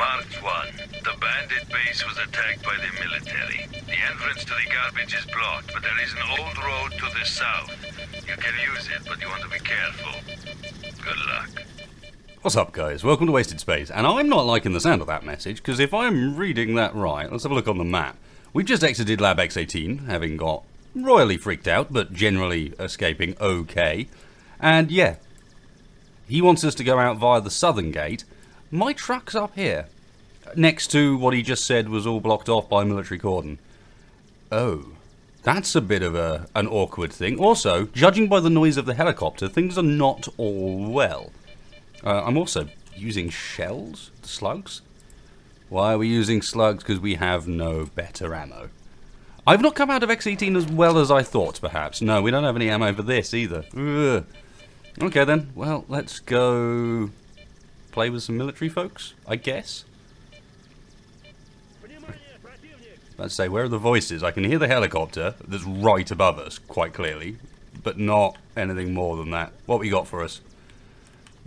March 1. The Bandit base was attacked by the military. The entrance to the garbage is blocked, but there is an old road to the south. You can use it, but you want to be careful. Good luck. What's up, guys? Welcome to Wasted Space. And I'm not liking the sound of that message, because if I'm reading that right, let's have a look on the map. We've just exited Lab X18, having got royally freaked out, but generally escaping okay. And yeah, he wants us to go out via the southern gate. My truck's up here, next to what he just said was all blocked off by military cordon. Oh, that's a bit of an awkward thing. Also, judging by the noise of the helicopter, things are not all well. I'm also using shells? Slugs? Why are we using slugs? Because we have no better ammo. I've not come out of X18 as well as I thought, perhaps. No, we don't have any ammo for this either. Ugh. Okay then, well, let's go play with some military folks, I guess. Let's say, where are the voices? I can hear the helicopter that's right above us, quite clearly, but not anything more than that. What we got for us?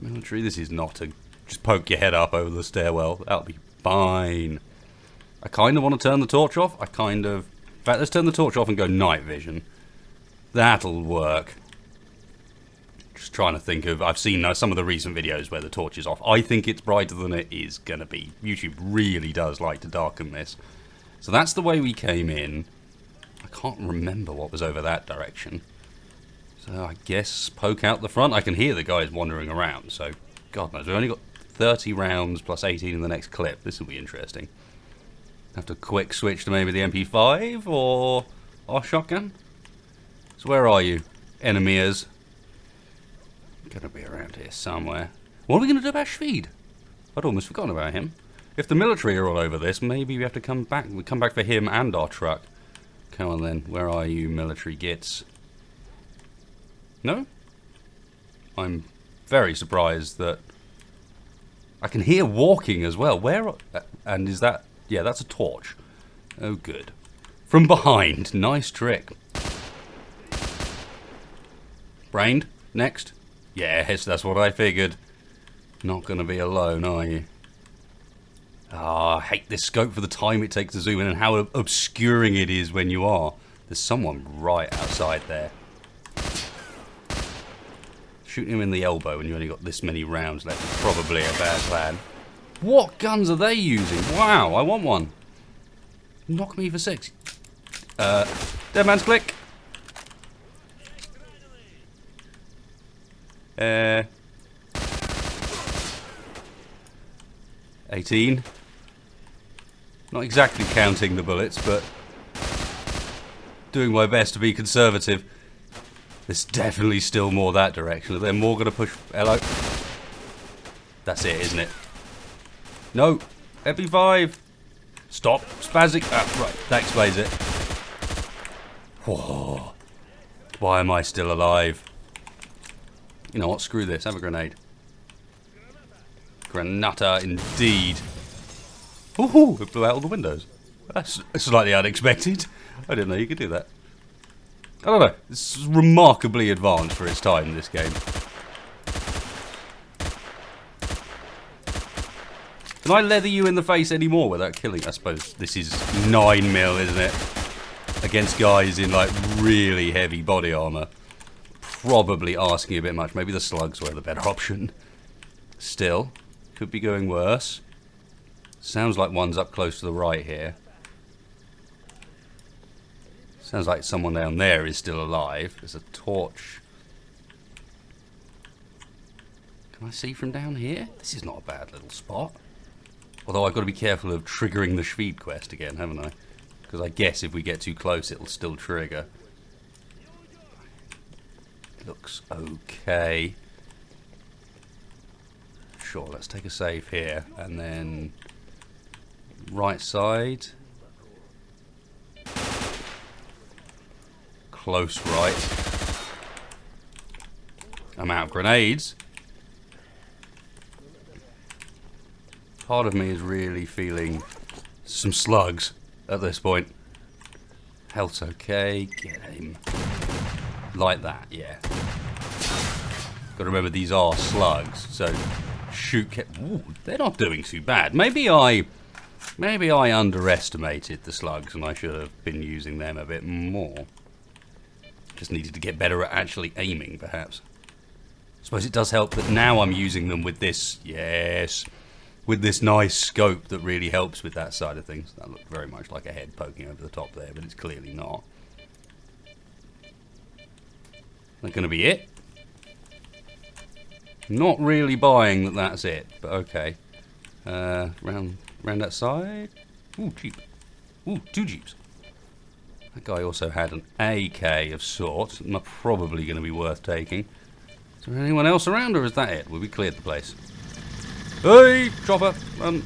Military, this is not a just poke your head up over the stairwell. That'll be fine. I kind of want to turn the torch off. In fact, let's turn the torch off and go night vision. That'll work. Just trying to think of... I've seen some of the recent videos where the torch is off. I think it's brighter than it is going to be. YouTube really does like to darken this. So that's the way we came in. I can't remember what was over that direction. So I guess poke out the front. I can hear the guys wandering around. So, God knows. We've only got 30 rounds plus 18 in the next clip. This will be interesting. Have to quick switch to maybe the MP5 or our shotgun. So where are you, enemies? Gonna be around here somewhere. What are we gonna do about Schweid? I'd almost forgotten about him. If the military are all over this, maybe we have to come back. We come back for him and our truck. Come on then. Where are you, military gits? No? I'm very surprised that I can hear walking as well. Where? And is that? Yeah, that's a torch. Oh, good. From behind. Nice trick. Brained. Next. Yes, that's what I figured. Not going to be alone, are you? Ah, I hate this scope for the time it takes to zoom in and how obscuring it is when you are. There's someone right outside there. Shooting him in the elbow when you only got this many rounds left is probably a bad plan. What guns are they using? Wow, I want one. Knock me for 6. Dead man's click. 18. Not exactly counting the bullets, but doing my best to be conservative. There's definitely still more that direction. Are there more going to push? Hello? That's it, isn't it? No. MP5. Stop. Spastic. Ah, right. That explains it. Whoa. Why am I still alive? You know what? Screw this. Have a grenade. Granata indeed. Ooh, it blew out all the windows. That's slightly unexpected. I didn't know you could do that. I don't know. This is remarkably advanced for its time, this game. Can I leather you in the face anymore without killing? I suppose this is 9mm, isn't it? Against guys in like really heavy body armor. Probably asking a bit much. Maybe the slugs were the better option. Still, could be going worse. Sounds like one's up close to the right here. Sounds like someone down there is still alive. There's a torch. Can I see from down here? This is not a bad little spot. Although I've got to be careful of triggering the Schweid quest again, haven't I? Because I guess if we get too close, it'll still trigger. Looks okay. Sure, let's take a save here. And then... right side. Close right. I'm out of grenades. Part of me is really feeling some slugs at this point. Health's okay. Get him. Like that, yeah. Got to remember these are slugs, so shoot. Ooh, they're not doing too bad. Maybe I underestimated the slugs, and I should have been using them a bit more. Just needed to get better at actually aiming, perhaps. I suppose it does help that now I'm using them with this, yes, with this nice scope that really helps with that side of things. That looked very much like a head poking over the top there, but it's clearly not. That going to be it? Not really buying that that's it, but okay. Round that side. Ooh, Jeep. Ooh, 2 Jeeps. That guy also had an AK of sorts. Not probably going to be worth taking. Is there anyone else around, or is that it? Well, we cleared the place. Hey, chopper! I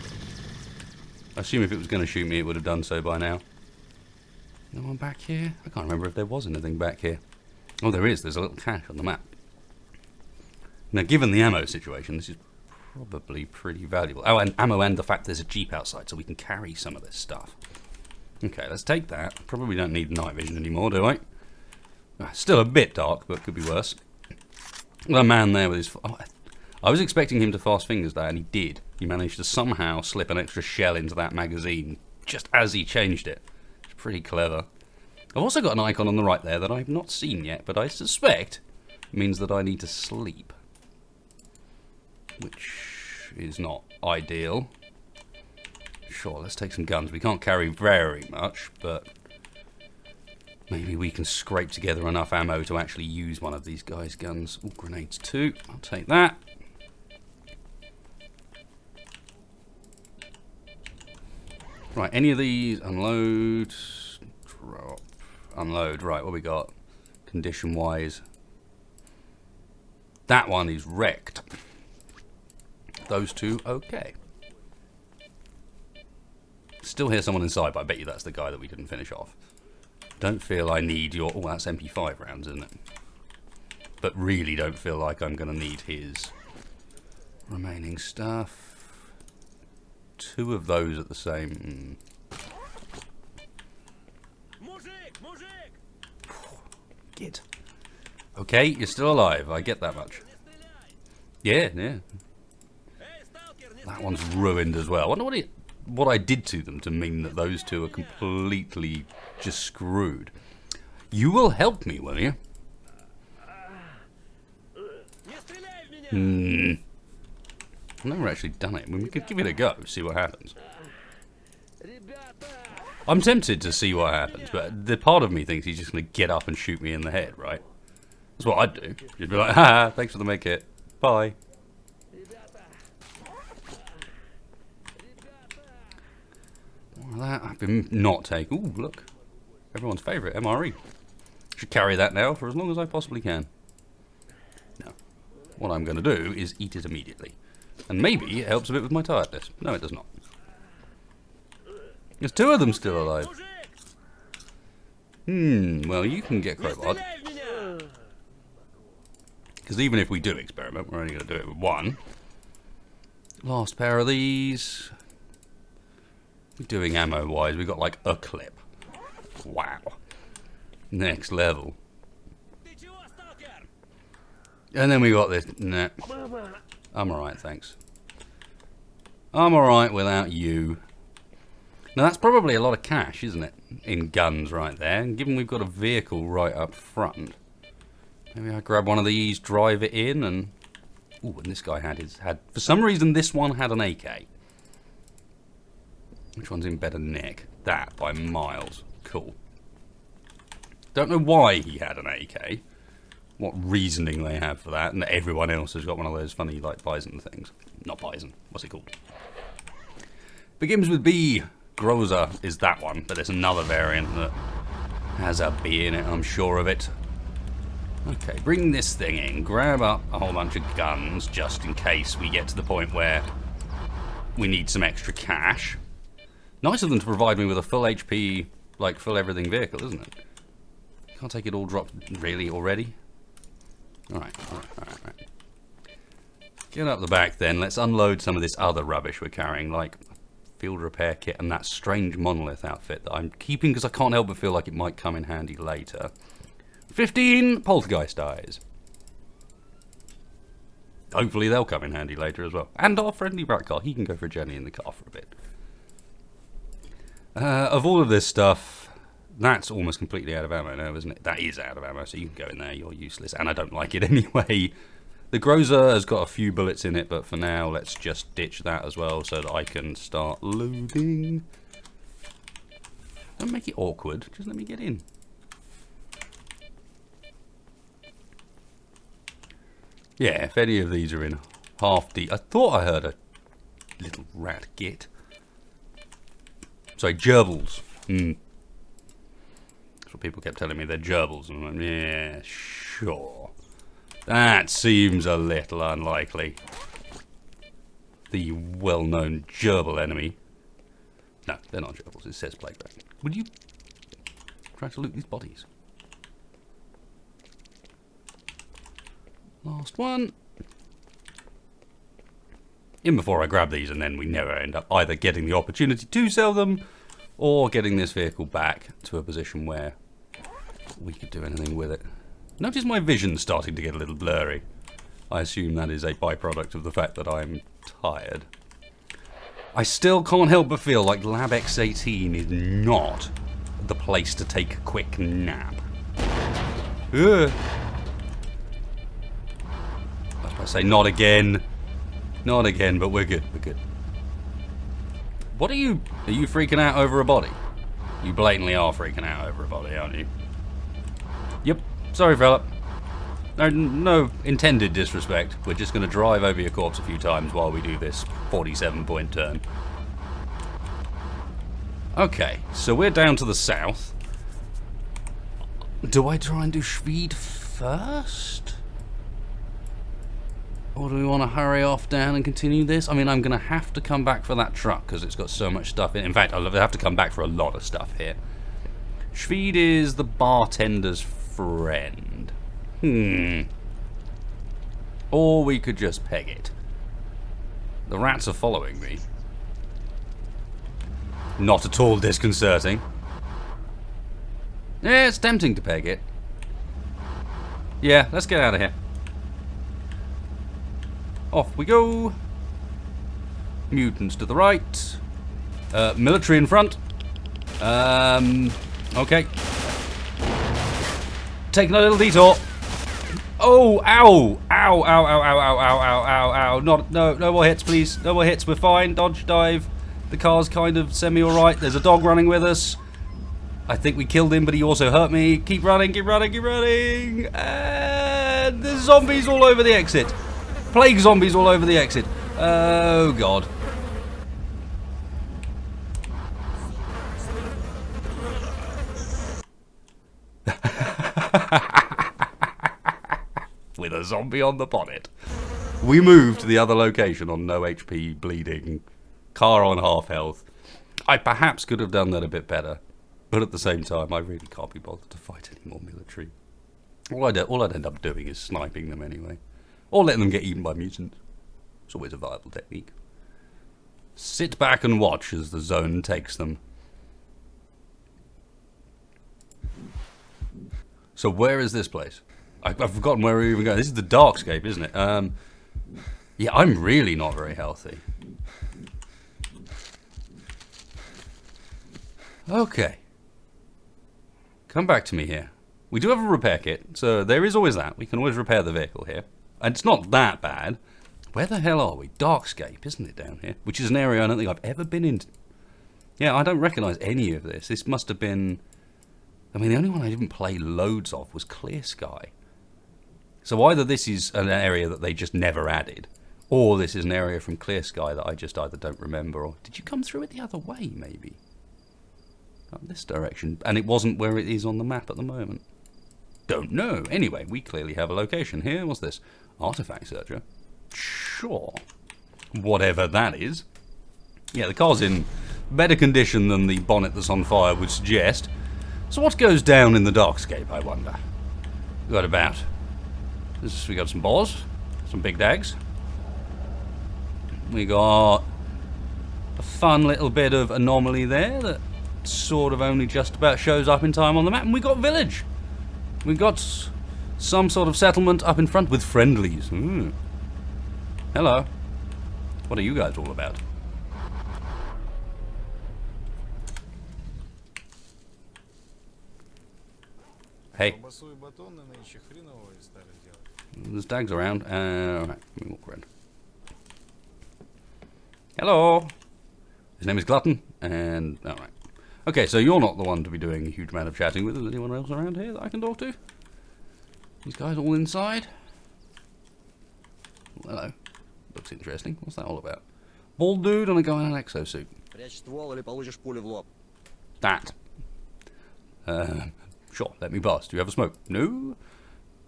assume if it was going to shoot me, it would have done so by now. No one back here? I can't remember if there was anything back here. Oh, there is. There's a little cache on the map. Now, given the ammo situation, this is probably pretty valuable. Oh, and ammo and the fact there's a Jeep outside, so we can carry some of this stuff. Okay, let's take that. Probably don't need night vision anymore, do I? Still a bit dark, but could be worse. That man there with his... Oh, I was expecting him to fast fingers that, and he did. He managed to somehow slip an extra shell into that magazine just as he changed it. It's pretty clever. I've also got an icon on the right there that I've not seen yet, but I suspect means that I need to sleep. Which is not ideal. Sure, let's take some guns. We can't carry very much, but maybe we can scrape together enough ammo to actually use one of these guys' guns. Ooh, grenades too. I'll take that. Right, any of these, unload, drop, unload. Right, what we got? Condition-wise. That one is wrecked. Those two, okay. Still hear someone inside, but I bet you that's the guy that we didn't finish off. Don't feel I need your... Oh, that's MP5 rounds, isn't it? But really don't feel like I'm going to need his remaining stuff. 2 of those at the same... Git. Okay, you're still alive. I get that much. Yeah, yeah. That one's ruined as well. I wonder what I did to them to mean that those 2 are completely just screwed. You will help me, will you? I've never actually done it. I mean, we could give it a go, see what happens. I'm tempted to see what happens, but the part of me thinks he's just going to get up and shoot me in the head, right? That's what I'd do. Just be like, ha, thanks for the make it. Bye. That I've been not taking. Ooh, look. Everyone's favourite, MRE. Should carry that now for as long as I possibly can. No. What I'm going to do is eat it immediately. And maybe it helps a bit with my tiredness. No, it does not. There's 2 of them still alive. Well, you can get crowbarred. Because even if we do experiment, we're only going to do it with 1. Last pair of these. We're doing ammo-wise, we got like a clip. Wow. Next level. And then we got this. Nah. I'm alright, thanks. I'm alright without you. Now that's probably a lot of cash, isn't it? In guns right there. And given we've got a vehicle right up front. Maybe I grab one of these, drive it in, and... Ooh, and this guy had... For some reason, this one had an AK. Which one's in better nick? That, by miles. Cool. Don't know why he had an AK. What reasoning they have for that, and that everyone else has got one of those funny, like, bison things. Not bison. What's it called? Begins with B. Groza is that one, but there's another variant that has a B in it, I'm sure of it. Okay, bring this thing in. Grab up a whole bunch of guns, just in case we get to the point where we need some extra cash. Nice of them to provide me with a full HP, like, full everything vehicle, isn't it? Can't take it all dropped, really, already? Alright. Get up the back then, let's unload some of this other rubbish we're carrying, like field repair kit and that strange monolith outfit that I'm keeping because I can't help but feel like it might come in handy later. 15 poltergeist eyes. Hopefully they'll come in handy later as well. And our friendly rat car, he can go for a journey in the car for a bit. Of all of this stuff, that's almost completely out of ammo now, isn't it? That is out of ammo, so you can go in there, you're useless. And I don't like it anyway. The Groza has got a few bullets in it, but for now, let's just ditch that as well so that I can start loading. Don't make it awkward, just let me get in. Yeah, if any of these are in half deep. I thought I heard a little rat git. Sorry, gerbils. That's what people kept telling me, they're gerbils. And I'm like, yeah, sure. That seems a little unlikely. The well-known gerbil enemy. No, they're not gerbils, it says playground. Would you try to loot these bodies? Last one. In before I grab these, and then we never end up either getting the opportunity to sell them or getting this vehicle back to a position where we could do anything with it. Notice my vision's starting to get a little blurry. I assume that is a byproduct of the fact that I'm tired. I still can't help but feel like Lab X18 is not the place to take a quick nap. Ugh. I say not again. Not again, but we're good, we're good. What are you freaking out over a body? You blatantly are freaking out over a body, aren't you? Yep, sorry fella. No intended disrespect. We're just going to drive over your corpse a few times while we do this 47-point turn. Okay, so we're down to the south. Do I try and do Schweid first? Or do we want to hurry off down and continue this? I mean, I'm going to have to come back for that truck because it's got so much stuff in it. In fact, I'll have to come back for a lot of stuff here. Schweid is the bartender's friend. Or we could just peg it. The rats are following me. Not at all disconcerting. Yeah, it's tempting to peg it. Yeah, let's get out of here. Off we go. Mutants to the right. Military in front. Okay. Taking a little detour. Oh, ow! Ow, ow, ow, ow, ow, ow, ow, ow, ow. No more hits, please. No more hits, we're fine. Dodge, dive. The car's kind of semi-alright. There's a dog running with us. I think we killed him, but he also hurt me. Keep running, keep running, keep running. And there's zombies all over the exit. Plague zombies all over the exit. Oh, God. With a zombie on the bonnet. We moved to the other location on no HP, bleeding, car on half health. I perhaps could have done that a bit better, but at the same time, I really can't be bothered to fight any more military. All I'd end up doing is sniping them anyway, or letting them get eaten by mutants. It's always a viable technique. Sit back and watch as the zone takes them. So where is this place? I've forgotten where we're even going. This is the Darkscape, isn't it? Yeah, I'm really not very healthy. Okay. Come back to me here. We do have a repair kit, so there is always that. We can always repair the vehicle here. And it's not that bad. Where the hell are we? Darkscape, isn't it, down here? Which is an area I don't think I've ever been in. Yeah, I don't recognise any of this. This must have been... I mean, the only one I didn't play loads of was Clear Sky. So either this is an area that they just never added, or this is an area from Clear Sky that I just either don't remember, or... Did you come through it the other way, maybe? Up this direction. And it wasn't where it is on the map at the moment. Don't know. Anyway, we clearly have a location here. What's this? Artifact searcher. Sure. Whatever that is. Yeah, the car's in better condition than the bonnet that's on fire would suggest. So what goes down in the Darkscape, I wonder? We got some boars, some big dags. We got a fun little bit of anomaly there that sort of only just about shows up in time on the map. And we got village. We got some sort of settlement up in front with friendlies. Hello. What are you guys all about? Hey. There's tags around. Alright, let me walk around. Hello. His name is Glutton, and alright. Okay, so you're not the one to be doing a huge amount of chatting with. Is anyone else around here that I can talk to? These guys all inside? Hello. Looks interesting. What's that all about? Bald dude on a guy in an exosuit. That. Sure, let me pass. Do you have a smoke? No?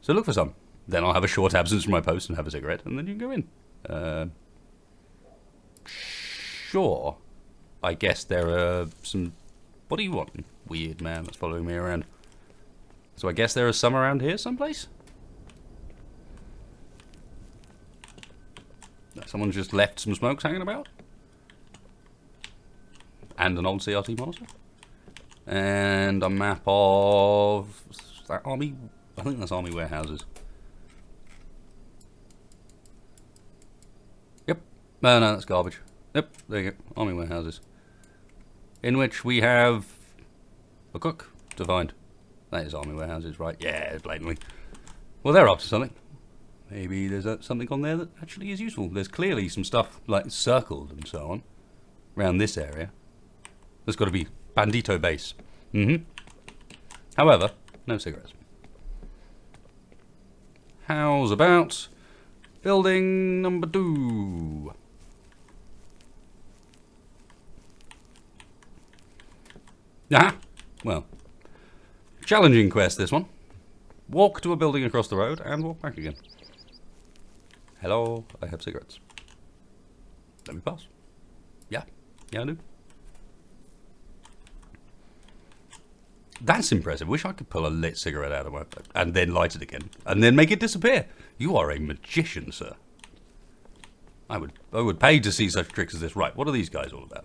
So look for some. Then I'll have a short absence from my post and have a cigarette, and then you can go in. Sure. I guess there are some... What do you want? Weird man that's following me around. So I guess there are some around here someplace? Someone's just left some smokes hanging about? And an old CRT monitor? And a map of... Is that army? I think that's army warehouses. Yep. No, that's garbage. Yep, there you go. Army warehouses. In which we have a cook to find. That is army warehouses, right? Yeah, blatantly. Well, they're up to something. Maybe there's something on there that actually is useful. There's clearly some stuff like circled and so on around this area. There's got to be Bandito base. However, no cigarettes. How's about building number 2? Ah, well, challenging quest this one. Walk to a building across the road and walk back again. Hello, I have cigarettes. Let me pass. Yeah, I do. That's impressive. Wish I could pull a lit cigarette out of my... and then light it again. And then make it disappear. You are a magician, sir. I would pay to see such tricks as this. Right, what are these guys all about?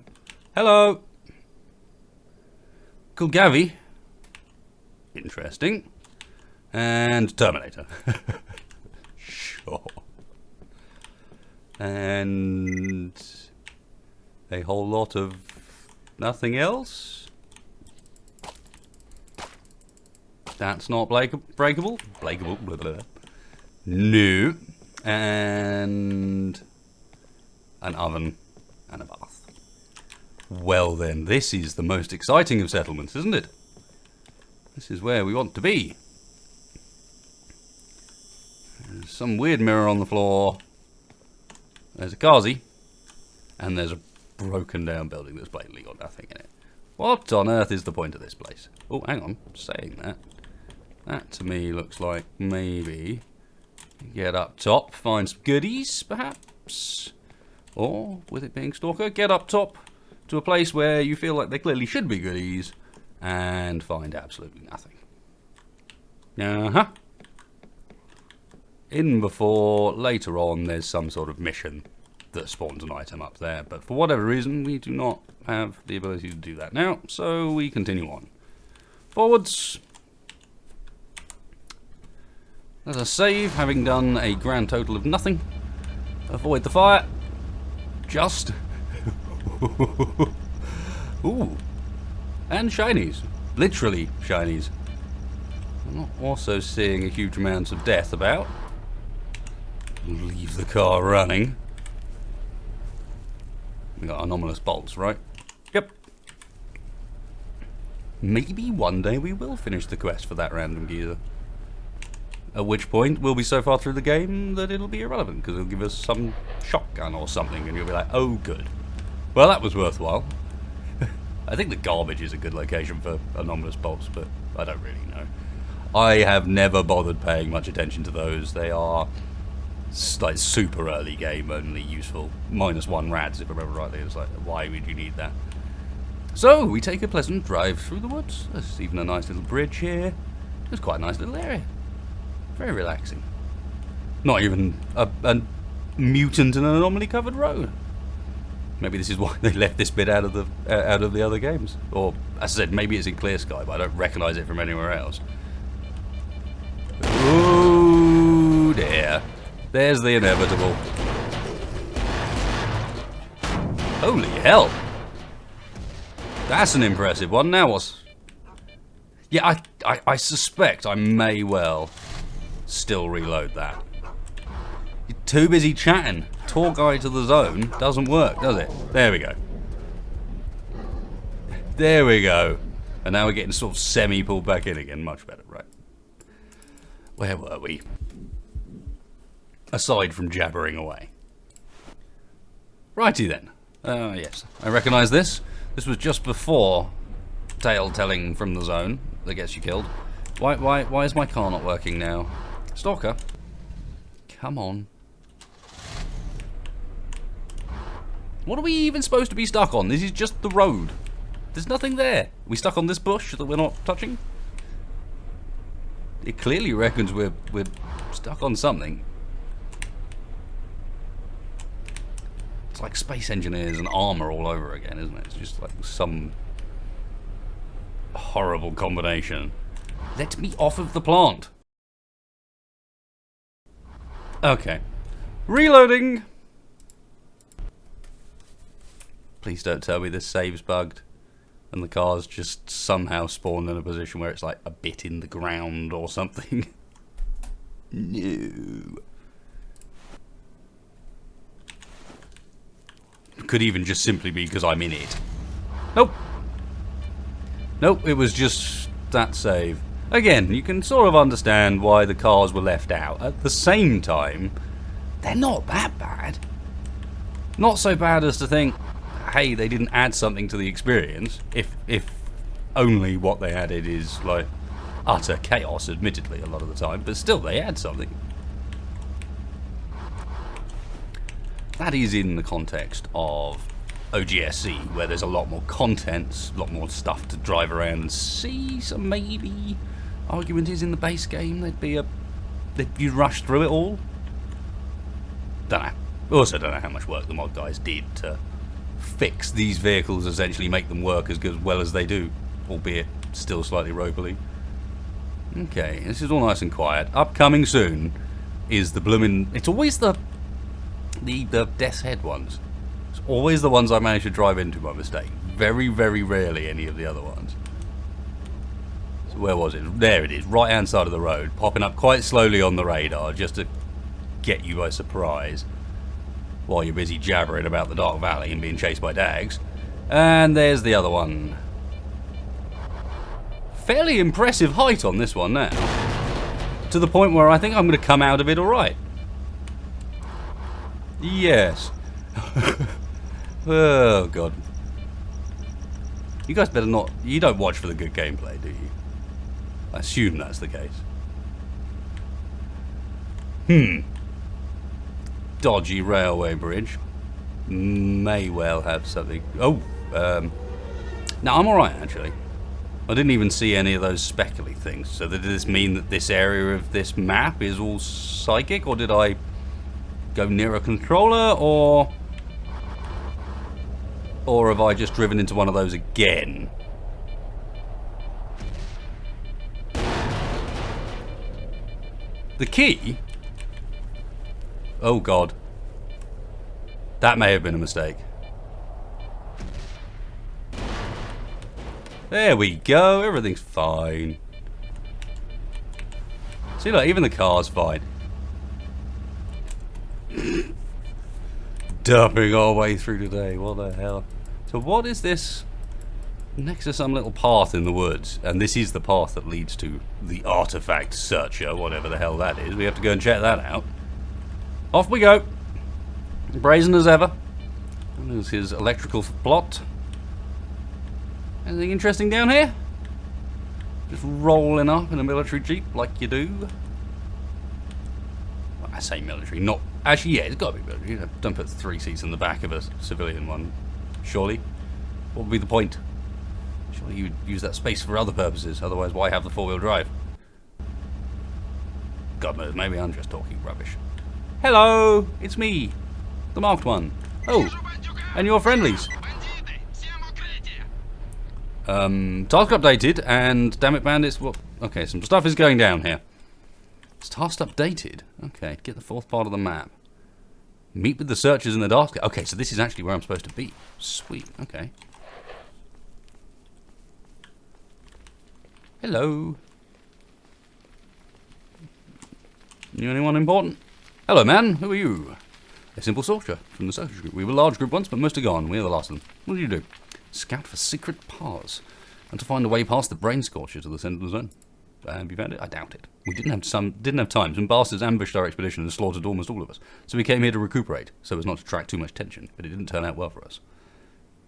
Hello. Kulgavi. Interesting. And Terminator. Sure. And a whole lot of nothing else. That's not breakable. Blah, blah, blah. No. And an oven and a bath. Well then, this is the most exciting of settlements, isn't it? This is where we want to be. There's some weird mirror on the floor. There's a Kazi. And there's a broken down building that's blatantly got nothing in it. What on earth is the point of this place? Oh, hang on. Saying that. That to me looks like maybe get up top, find some goodies, perhaps. Or, with it being Stalker, get up top to a place where you feel like there clearly should be goodies and find absolutely nothing. In before, later on, there's some sort of mission that spawns an item up there, but for whatever reason, we do not have the ability to do that now, so we continue on. Forwards. Let us save, having done a grand total of nothing. Avoid the fire. Just. Ooh. And shinies. Literally shinies. I'm not also seeing a huge amount of death about. Leave the car running. We got anomalous bolts, right? Yep. Maybe one day we will finish the quest for that random geezer. At which point we'll be so far through the game that it'll be irrelevant because it'll give us some shotgun or something and you'll be like, oh good. Well, that was worthwhile. I think the garbage is a good location for anomalous bolts, but I don't really know. I have never bothered paying much attention to those. They are like super early game only useful. -1 rads if I remember rightly. It's like, why would you need that? So we take a pleasant drive through the woods. There's even a nice little bridge here. It's quite a nice little area. Very relaxing. Not even a mutant and an anomaly covered road. Maybe this is why they left this bit out of the other games. Or, as I said, maybe it's in Clear Sky, but I don't recognise it from anywhere else. Oh dear. There's the inevitable. Holy hell! That's an impressive one. Now what's... Yeah, I suspect I may well still reload that. You're too busy chatting. Tour guide to the zone doesn't work, does it? There we go. There we go. And now we're getting sort of semi-pulled back in again. Much better, right. Where were we? Aside from jabbering away. Righty then. Yes, I recognise this. This was just before tale telling from the zone that gets you killed. Why is my car not working now? Stalker, come on. What are we even supposed to be stuck on? This is just the road. There's nothing there. Are we stuck on this bush that we're not touching? It clearly reckons we're stuck on something. It's like Space Engineers and armor all over again, isn't it? It's just like some horrible combination. Let me off of the plant. Okay. Reloading. Please don't tell me this save's bugged and the car's just somehow spawned in a position where it's like a bit in the ground or something. No. Could even just simply be because I'm in it. Nope. Nope, it was just that save. Again, you can sort of understand why the cars were left out. At the same time, they're not that bad. Not so bad as to think, hey, they didn't add something to the experience, if only what they added is like utter chaos, admittedly, a lot of the time, but still they add something. That is in the context of OGSE, where there's a lot more content, a lot more stuff to drive around and see, so maybe argument is in the base game you'd rush through it all. Don't know. Also don't know how much work the mod guys did to fix these vehicles, essentially make them work as well as they do, albeit still slightly ropily. Okay, this is all nice and quiet. Upcoming soon is the bloomin'... It's always the Death's Head ones. It's always the ones I manage to drive into by mistake. Very, very rarely any of the other ones. So where was it? There it is, right hand side of the road, popping up quite slowly on the radar just to get you by surprise while you're busy jabbering about the Dark Valley and being chased by dags. And there's the other one. Fairly impressive height on this one now. To the point where I think I'm going to come out of it alright. Yes. Oh, God. You guys better not... You don't watch for the good gameplay, do you? I assume that's the case. Dodgy railway bridge. May well have something... Oh, no, I'm alright, actually. I didn't even see any of those speckly things. So does this mean that this area of this map is all psychic, or did I go near a controller, or have I just driven into one of those again? The key? Oh God. That may have been a mistake. There we go, everything's fine. See, look, even the car's fine. Dumping our way through today, what the hell. So what is this? Next to some little path in the woods, and this is the path that leads to the artifact searcher, whatever the hell that is. We have to go and check that out. Off we go. Brazen as ever. And there's his electrical plot. Anything interesting down here? Just rolling up in a military jeep like you do. Well, I say military, not... Actually, yeah, it's got to be military. You know, don't put 3 seats in the back of a civilian one, surely. What would be the point? Surely you'd use that space for other purposes, otherwise why have the 4-wheel drive? God knows, maybe I'm just talking rubbish. Hello, it's me, the marked one. Oh, and your friendlies. Task updated, and damn it, bandits. What? Okay, some stuff is going down here. It's task updated. Okay, get the 4th part of the map. Meet with the searchers in the Darkscape. Okay, so this is actually where I'm supposed to be. Sweet, okay. Hello. You anyone important? Hello, man. Who are you? A simple soldier from the search group. We were a large group once, but most are gone. We are the last of them. What did you do? Scout for secret paths and to find a way past the brain scorcher to the center of the zone. Have you found it? I doubt it. We didn't have time. Some bastards ambushed our expedition and slaughtered almost all of us. So we came here to recuperate, so as not to attract too much tension. But it didn't turn out well for us.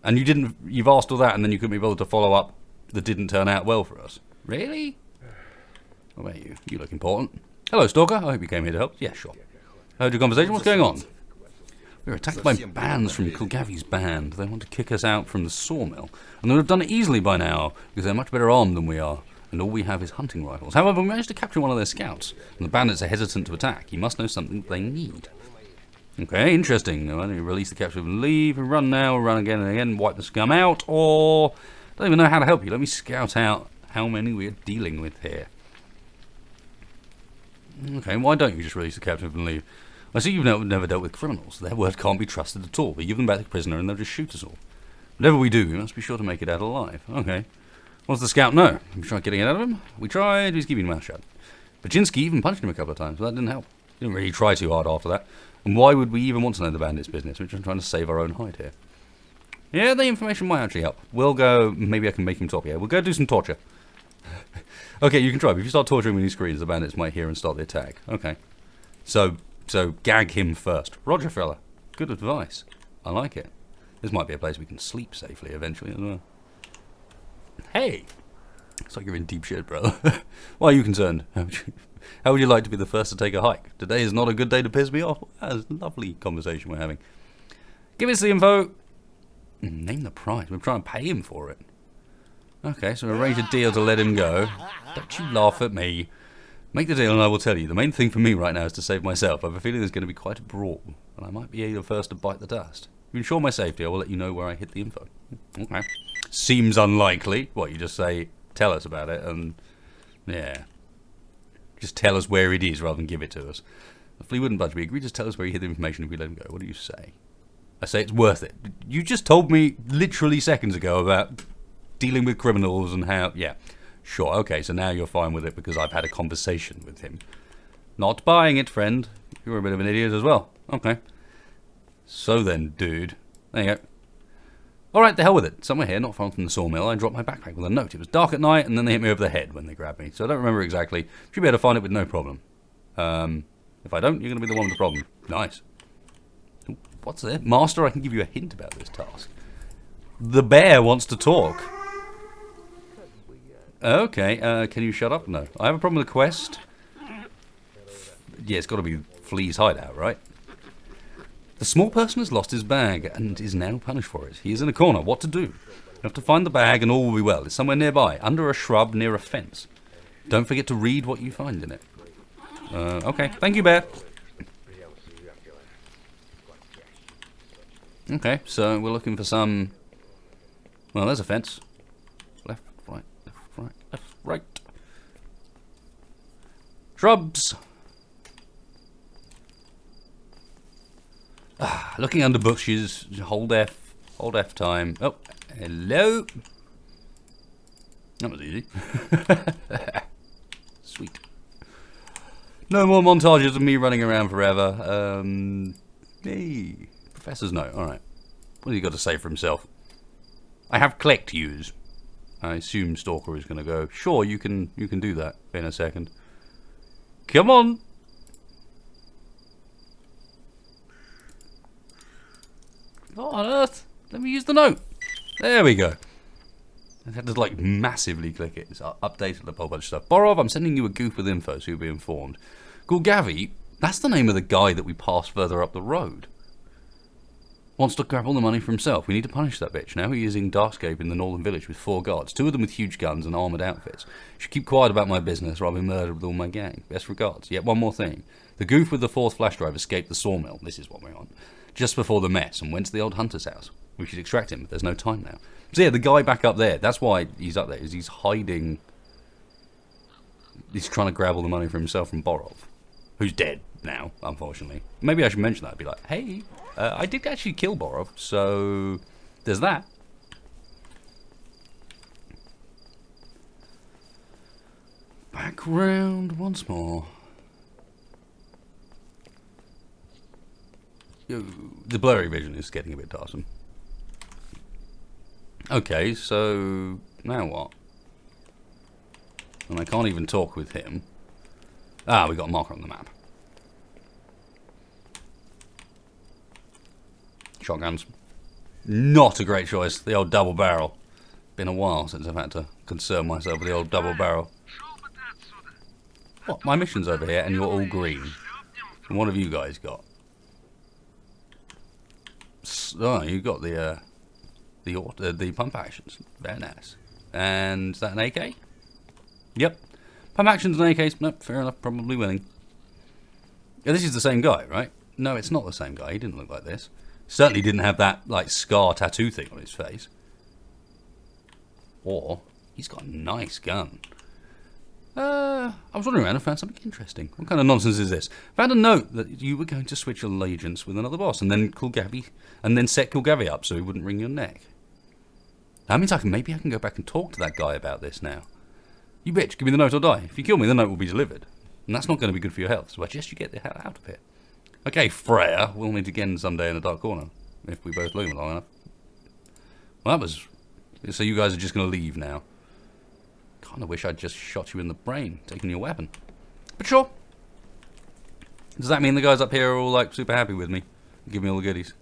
And you've asked all that, and then you couldn't be bothered to follow up that didn't turn out well for us. Really? What about you? You look important. Hello, Stalker. I hope you came here to help. Yeah, sure. I heard your conversation. What's going on? We were attacked by bands from Kilgavy's band. They want to kick us out from the sawmill. And they would have done it easily by now, because they're much better armed than we are. And all we have is hunting rifles. However, we managed to capture one of their scouts, and the bandits are hesitant to attack. You must know something they need. Okay, interesting. Well, you release the capture and leave, and run now, run again and again, wipe the scum out, or... I don't even know how to help you. Let me scout out how many we are dealing with here. Okay, why don't you just release the captive and leave? I see you've never dealt with criminals. Their word can't be trusted at all. We give them back the prisoner and they'll just shoot us all. Whatever we do, we must be sure to make it out alive. Okay. What's the scout know? We tried getting it out of him? We tried, he's keeping his mouth shut. Baczynski even punched him a couple of times, but that didn't help. He didn't really try too hard after that. And why would we even want to know the bandits' business? We're just trying to save our own hide here. Yeah, the information might actually help. We'll go, maybe I can make him talk here. We'll go do some torture. Okay, you can try, but if you start torturing when he screams, the bandits might hear and start the attack. Okay. So gag him first. Roger, fella. Good advice. I like it. This might be a place we can sleep safely eventually as well. Hey! Looks like you're in deep shit, brother. Why are you concerned? How would you like to be the first to take a hike? Today is not a good day to piss me off. That's a lovely conversation we're having. Give us the info. Name the price. We're trying to pay him for it. Okay, so arrange a deal to let him go. Don't you laugh at me. Make the deal and I will tell you. The main thing for me right now is to save myself. I have a feeling there's going to be quite a brawl, and I might be the first to bite the dust. To ensure my safety, I will let you know where I hit the info. Okay. Seems unlikely. What, you just say, tell us about it, and... yeah. Just tell us where it is rather than give it to us. The flea wouldn't budge. We agreed to tell us where he hid the information if we let him go. What do you say? I say it's worth it. You just told me literally seconds ago about dealing with criminals and how... yeah. Sure, okay, so now you're fine with it because I've had a conversation with him. Not buying it, friend. You're a bit of an idiot as well. Okay. So then, dude. There you go. Alright, the hell with it. Somewhere here, not far from the sawmill, I dropped my backpack with a note. It was dark at night, and then they hit me over the head when they grabbed me. So I don't remember exactly. Should be able to find it with no problem. If I don't, you're going to be the one with the problem. Nice. Ooh, what's there? Master, I can give you a hint about this task. The bear wants to talk. Okay, can you shut up? No. I have a problem with the quest. Yeah, it's got to be Flea's hideout, right? The small person has lost his bag and is now punished for it. He is in a corner. What to do? You have to find the bag and all will be well. It's somewhere nearby, under a shrub near a fence. Don't forget to read what you find in it. Okay. Thank you, bear. Okay, so we're looking for some... well, there's a fence. Left, right, left, right, left, right. Shrubs. Looking under bushes. Hold F time. Oh, hello. That was easy. Sweet. No more montages of me running around forever. Hey, professor's note. All right. What have you got to say for himself? I have collect use. I assume Stalker is going to go. Sure, you can do that in a second. Come on. What on earth? Let me use the note. There we go. I had to like massively click it. It's updated a whole bunch of stuff. Borov, I'm sending you a goof with info so you'll be informed. Gulgavi, that's the name of the guy that we passed further up the road. Wants to grab all the money for himself. We need to punish that bitch. Now he is in Darkscape in the northern village with 4 guards. 2 of them with huge guns and armoured outfits. Should keep quiet about my business or I'll be murdered with all my gang. Best regards. Yet one more thing. The goof with the 4th flash drive escaped the sawmill. This is what we're on. Just before the mess and went to the old hunter's house. We should extract him, but there's no time now. So yeah, the guy back up there, that's why he's up there, is he's hiding... he's trying to grab all the money for himself from Borov. Who's dead, now, unfortunately. Maybe I should mention that. I'd be like, hey, I did actually kill Borov, so there's that. Back round once more. Yo, the blurry vision is getting a bit tiresome. Okay, so now what? And I can't even talk with him. Ah, we got a marker on the map. Shotguns. Not a great choice. The old double barrel. Been a while since I've had to concern myself with the old double barrel. What? My mission's over here and you're all green. And what have you guys got? Oh, you got the pump actions. Very nice. And is that an AK? Yep. Pump actions and AKs. Nope, fair enough. Probably winning. Yeah, this is the same guy, right? No, it's not the same guy. He didn't look like this. Certainly didn't have that like scar tattoo thing on his face. Or he's got a nice gun. I was wandering around and found something interesting. What kind of nonsense is this? Found a note that you were going to switch allegiance with another boss, and then set Kilgavi up so he wouldn't wring your neck. That means maybe I can go back and talk to that guy about this now. You bitch, give me the note or die. If you kill me, the note will be delivered, and that's not going to be good for your health. So I suggest you get the hell out of here. Okay, Freya, we'll meet again someday in a dark corner if we both bloom long enough. Well, that was. So you guys are just going to leave now. Kind of wish I'd just shot you in the brain, taking your weapon. But sure. Does that mean the guys up here are all like super happy with me? Give me all the goodies.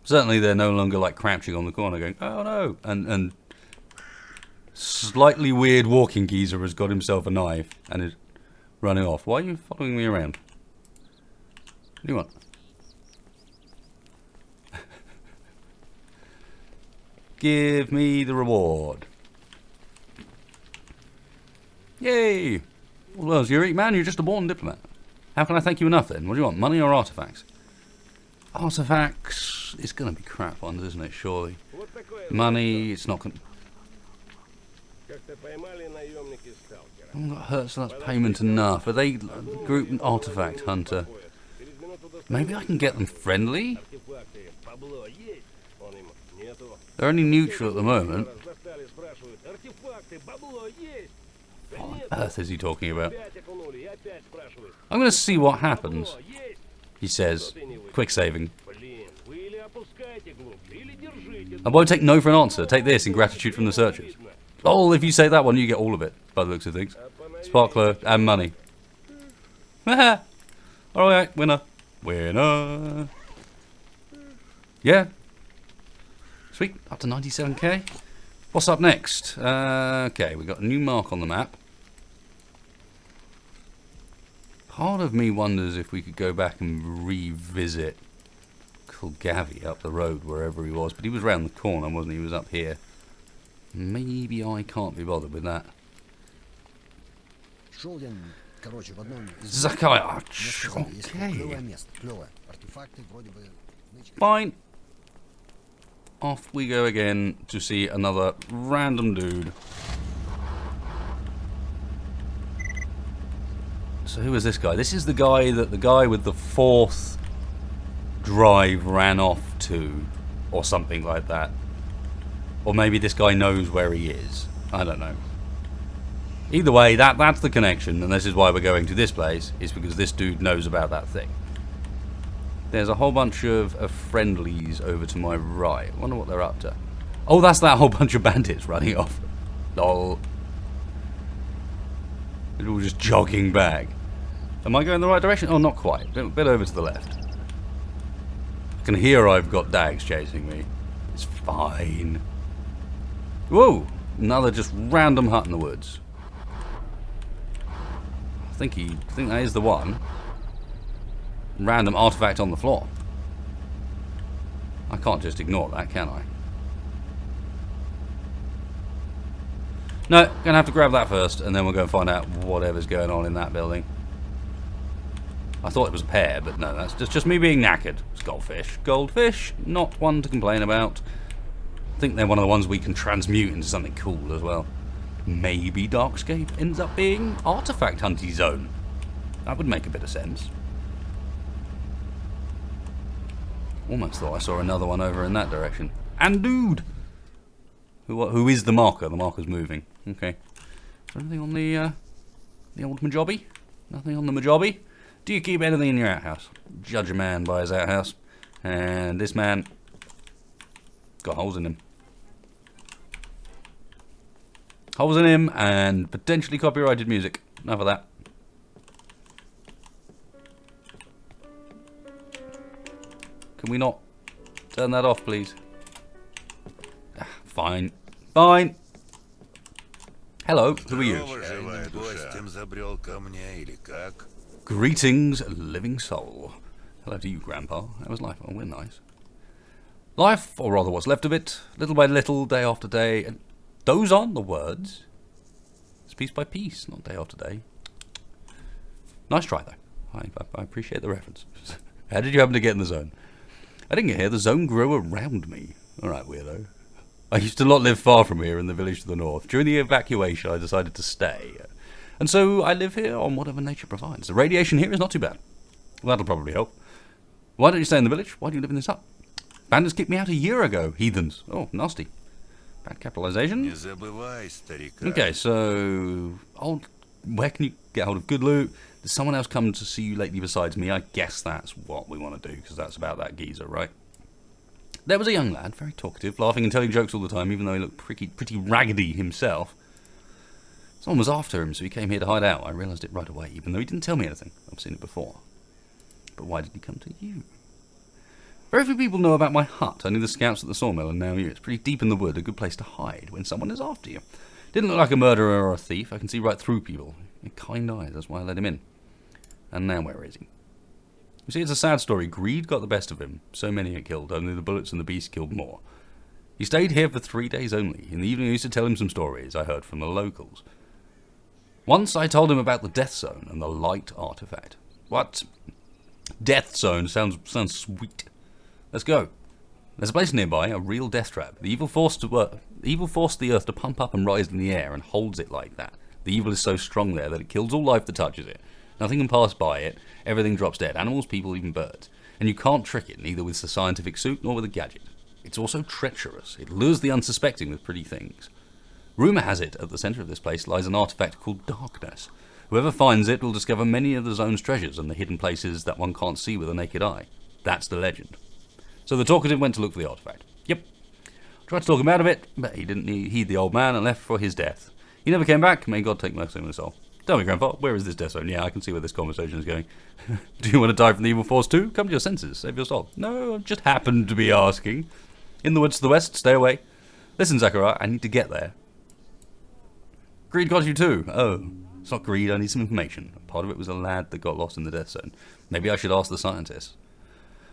Certainly they're no longer like crouching on the corner going, oh no, and slightly weird walking geezer has got himself a knife and is running off. Why are you following me around? What do you want? Give me the reward. Yay! Well, Yuri, man, you're just a born diplomat. How can I thank you enough then? What do you want, money or artifacts? Artifacts, it's going to be crap ones, isn't it, surely? Money, it's not going to... I haven't got hurt, so that's payment enough. Are they group and artifact hunter? Maybe I can get them friendly? They're only neutral at the moment. What on earth is he talking about? I'm going to see what happens, he says, quick saving. I won't take no for an answer. Take this in gratitude from the searchers. Oh, if you say that one, you get all of it, by the looks of things. Sparkler and money. Alright, winner. Winner. Yeah. Sweet, up to 97k. What's up next? Okay, we've got a new mark on the map. Part of me wonders if we could go back and revisit Kilgavi up the road, wherever he was. But he was round the corner, wasn't he? He was up here. Maybe I can't be bothered with that. Zakai, okay. Fine. Off we go again to see another random dude. So who is this guy? This is the guy that the guy with the 4th drive ran off to, or something like that. Or maybe this guy knows where he is. I don't know. Either way, that's the connection, and this is why we're going to this place, is because this dude knows about that thing. There's a whole bunch of friendlies over to my right. I wonder what they're up to. Oh, that's that whole bunch of bandits running off. Lol. They're all just jogging back. Am I going the right direction? Oh, not quite. A bit over to the left. I can hear I've got dags chasing me. It's fine. Whoa! Another just random hut in the woods. I think that is the one. Random artifact on the floor. I can't just ignore that, can I? No, gonna have to grab that first, and then we'll go and find out whatever's going on in that building. I thought it was a pear, but no, that's just me being knackered. It's goldfish. Goldfish, not one to complain about. I think they're one of the ones we can transmute into something cool as well. Maybe Darkscape ends up being artifact hunting zone. That would make a bit of sense. Almost thought I saw another one over in that direction. And dude! Who is the marker? The marker's moving. Okay. Is there anything on the old Majobby? Nothing on the Majobby? Do you keep anything in your outhouse? Judge a man by his outhouse. And this man got holes in him. Holes in him and potentially copyrighted music. Enough of that. Can we not turn that off, please? Ah, fine. Fine. Hello, who are you? Greetings, living soul. Hello to you, Grandpa. How was life? Oh, we're nice. Life, or rather what's left of it, little by little, day after day. And those aren't the words. It's piece by piece, not day after day. Nice try, though. I appreciate the reference. How did you happen to get in the zone? I didn't get here. The zone grew around me. Alright, weirdo. I used to not live far from here in the village to the north. During the evacuation, I decided to stay. And so I live here on whatever nature provides. The radiation here is not too bad. Well, that'll probably help. Why don't you stay in the village? Why do you live in this hut? Bandits kicked me out a year ago. Heathens. Oh, nasty. Bad capitalization. Okay, so... where can you get hold of good loot? Did someone else come to see you lately besides me? I guess that's what we want to do, because that's about that geezer, right? There was a young lad, very talkative, laughing and telling jokes all the time, even though he looked pretty raggedy himself. Someone was after him, so he came here to hide out. I realised it right away, even though he didn't tell me anything. I've seen it before. But why did he come to you? Very few people know about my hut. Only the scouts at the sawmill and now you. It's pretty deep in the wood, a good place to hide when someone is after you. Didn't look like a murderer or a thief. I can see right through people. Kind eyes, that's why I let him in. And now where is he? You see, it's a sad story. Greed got the best of him. So many it killed. Only the bullets and the beast killed more. He stayed here for 3 days only. In the evening I used to tell him some stories I heard from the locals. Once I told him about the Death Zone and the light artifact. What? Death Zone sounds sweet. Let's go. There's a place nearby, a real death trap. The evil forced the earth to pump up and rise in the air and holds it like that. The evil is so strong there that it kills all life that touches it. Nothing can pass by it. Everything drops dead. Animals, people, even birds. And you can't trick it, neither with the scientific suit nor with a gadget. It's also treacherous. It lures the unsuspecting with pretty things. Rumour has it, at the centre of this place lies an artifact called Darkness. Whoever finds it will discover many of the zone's treasures and the hidden places that one can't see with a naked eye. That's the legend. So the talkative went to look for the artifact. Yep. Tried to talk him out of it, but he didn't heed the old man and left for his death. He never came back. May God take mercy on his soul. Tell me, Grandpa, where is this death zone? Yeah, I can see where this conversation is going. Do you want to die from the evil force too? Come to your senses. Save your soul. No, I just happened to be asking. In the woods to the west. Stay away. Listen, Zachariah, I need to get there. Greed got you too. Oh, it's not greed. I need some information. Part of it was a lad that got lost in the death zone. Maybe I should ask the scientists.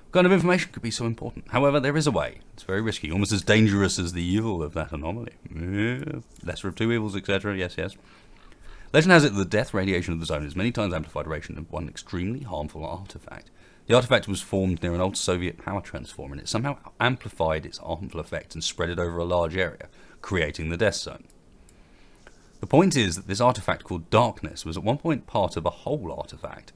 What kind of information could be so important? However, there is a way. It's very risky, almost as dangerous as the evil of that anomaly. Yeah. Lesser of two evils, etc. Yes, yes. Legend has it that the death radiation of the zone is many times amplified radiation of one extremely harmful artifact. The artifact was formed near an old Soviet power transformer, and it somehow amplified its harmful effects and spread it over a large area, creating the death zone. The point is that this artifact called Darkness was at one point part of a whole artifact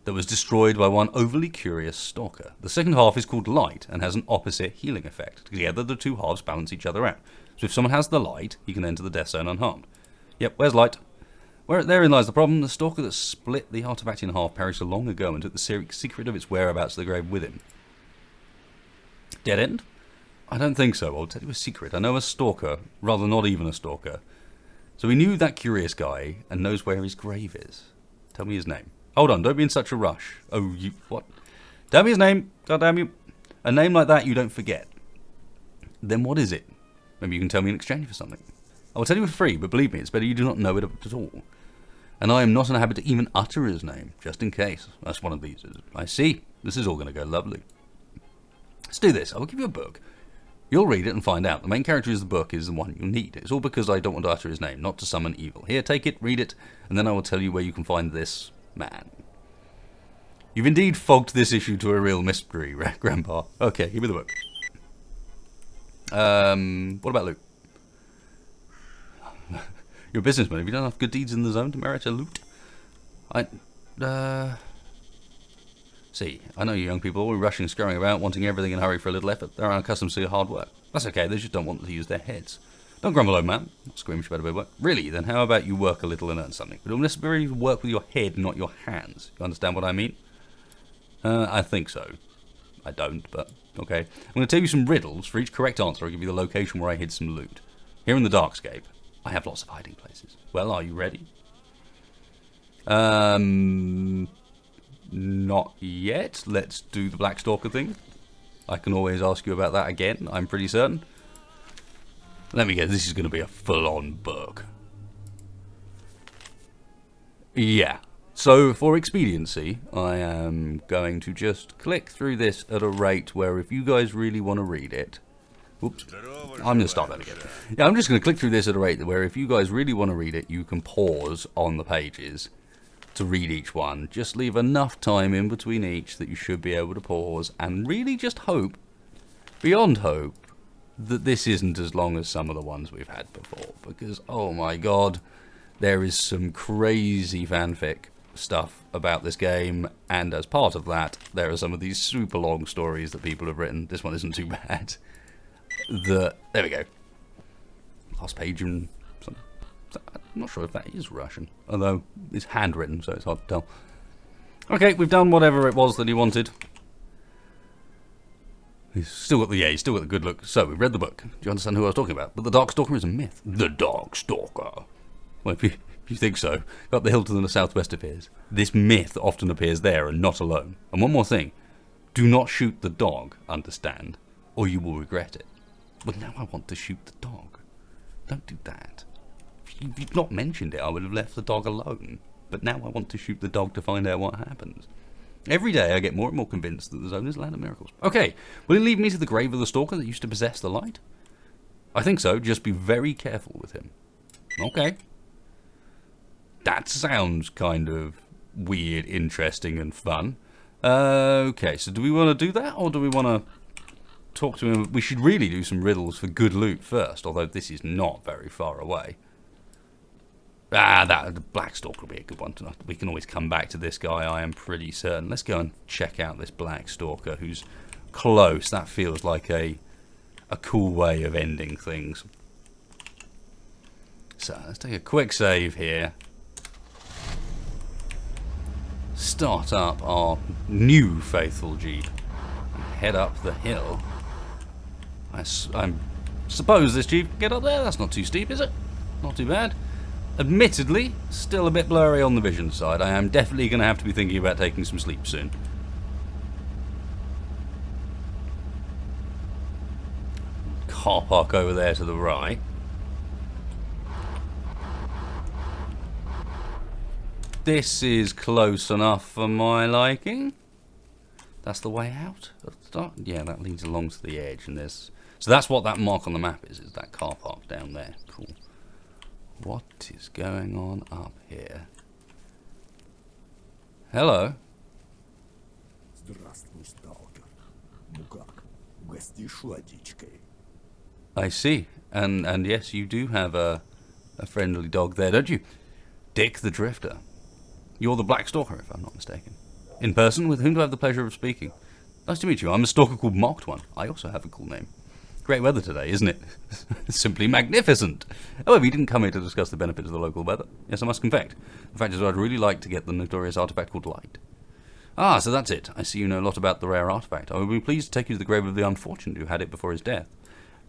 that was destroyed by one overly curious stalker. The second half is called Light and has an opposite healing effect. Together the two halves balance each other out. So if someone has the Light, he can enter the death zone unharmed. Yep, where's Light? Therein lies the problem. The stalker that split the artifact in half perished long ago and took the secret of its whereabouts to the grave with him. Dead end? I don't think so. I'll tell you a secret. I know a stalker, rather not even a stalker. So he knew that curious guy and knows where his grave is. Tell me his name. Hold on, don't be in such a rush. Oh, you... what? Tell me his name. God damn you. A name like that you don't forget. Then what is it? Maybe you can tell me in exchange for something. I will tell you for free, but believe me, it's better you do not know it at all. And I am not in a habit to even utter his name, just in case. That's one of these. I see. This is all going to go lovely. Let's do this. I will give you a book. You'll read it and find out. The main character of the book is the one you need. It's all because I don't want to utter his name, not to summon evil. Here, take it, read it, and then I will tell you where you can find this man. You've indeed fogged this issue to a real mystery, Grandpa. Okay, give me the book. What about loot? You're a businessman. Have you done enough good deeds in the zone to merit a loot? See, I know you young people are all rushing and scurrying about, wanting everything in a hurry for a little effort. They're unaccustomed to hard work. That's okay, they just don't want to use their heads. Don't grumble, old man. Scream about a bit of work. Really, then how about you work a little and earn something? But it'll necessarily work with your head, not your hands. You understand what I mean? I think so. I don't, but okay. I'm going to tell you some riddles. For each correct answer, I'll give you the location where I hid some loot. Here in the Darkscape, I have lots of hiding places. Well, are you ready? Not yet. Let's do the Black Stalker thing. I can always ask you about that again, I'm pretty certain. Let me guess, this is going to be a full-on book. Yeah. So, for expediency, I am going to just click through this at a rate where if you guys really want to read it... Oops. I'm going to start that again. Yeah, I'm just going to click through this at a rate where if you guys really want to read it, you can pause on the pages to read each one. Just leave enough time in between each that you should be able to pause and really just hope, beyond hope, that this isn't as long as some of the ones we've had before, because oh my god, there is some crazy fanfic stuff about this game, and as part of that there are some of these super long stories that people have written. This one isn't too bad. There we go, last page and something. I'm not sure if that is Russian, although it's handwritten, so it's hard to tell. Okay, we've done whatever it was that he wanted. He's still got the good look. So, we've read the book. Do you understand who I was talking about? But the Dark Stalker is a myth. The Dark Stalker. Well, if you think so, up the hill to the southwest appears. This myth often appears there and not alone. And one more thing. Do not shoot the dog, understand? Or you will regret it. But now I want to shoot the dog. Don't do that. If you'd not mentioned it, I would have left the dog alone. But now I want to shoot the dog to find out what happens. Every day I get more and more convinced that the zone is a land of miracles. Okay, will it lead me to the grave of the stalker that used to possess the light? I think so, just be very careful with him. Okay. That sounds kind of weird, interesting, and fun. Okay, so do we want to do that, or do we want to talk to him? We should really do some riddles for good loot first, although this is not very far away. The Black Stalker will be a good one tonight. We can always come back to this guy, I am pretty certain. Let's go and check out this Black Stalker who's close. That feels like a cool way of ending things. So, let's take a quick save here. Start up our new faithful Jeep and head up the hill. I suppose this Jeep can get up there. That's not too steep, is it? Not too bad. Admittedly, still a bit blurry on the vision side. I am definitely going to have to be thinking about taking some sleep soon. Car park over there to the right. This is close enough for my liking. That's the way out? Yeah, that leads along to the edge. And there's... So that's what that mark on the map is that car park down there. Cool. What is going on up here? Hello. I see. And yes, you do have a friendly dog there, don't you? Dick the Drifter. You're the Black Stalker, if I'm not mistaken. In person, with whom do I have the pleasure of speaking? Nice to meet you. I'm a stalker called Mocked One. I also have a cool name. Great weather today, isn't it? Simply magnificent. However, you didn't come here to discuss the benefits of the local weather. Yes, I must confess. The fact is, I'd really like to get the notorious artifact called Light. Ah, so that's it. I see you know a lot about the rare artifact. I would be pleased to take you to the grave of the unfortunate who had it before his death,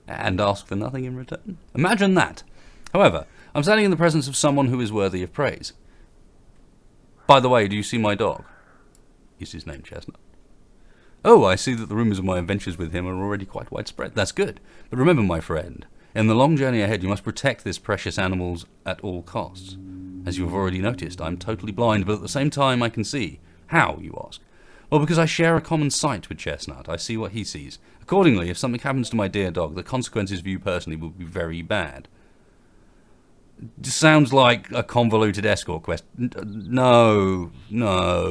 and ask for nothing in return. Imagine that. However, I'm standing in the presence of someone who is worthy of praise. By the way, do you see my dog? Is his name Chestnut? Oh, I see that the rumours of my adventures with him are already quite widespread. That's good. But remember, my friend, in the long journey ahead, you must protect this precious animal at all costs. As you have already noticed, I'm totally blind, but at the same time I can see. How, you ask? Well, because I share a common sight with Chestnut. I see what he sees. Accordingly, if something happens to my dear dog, the consequences for you personally will be very bad. Sounds like a convoluted escort quest. No,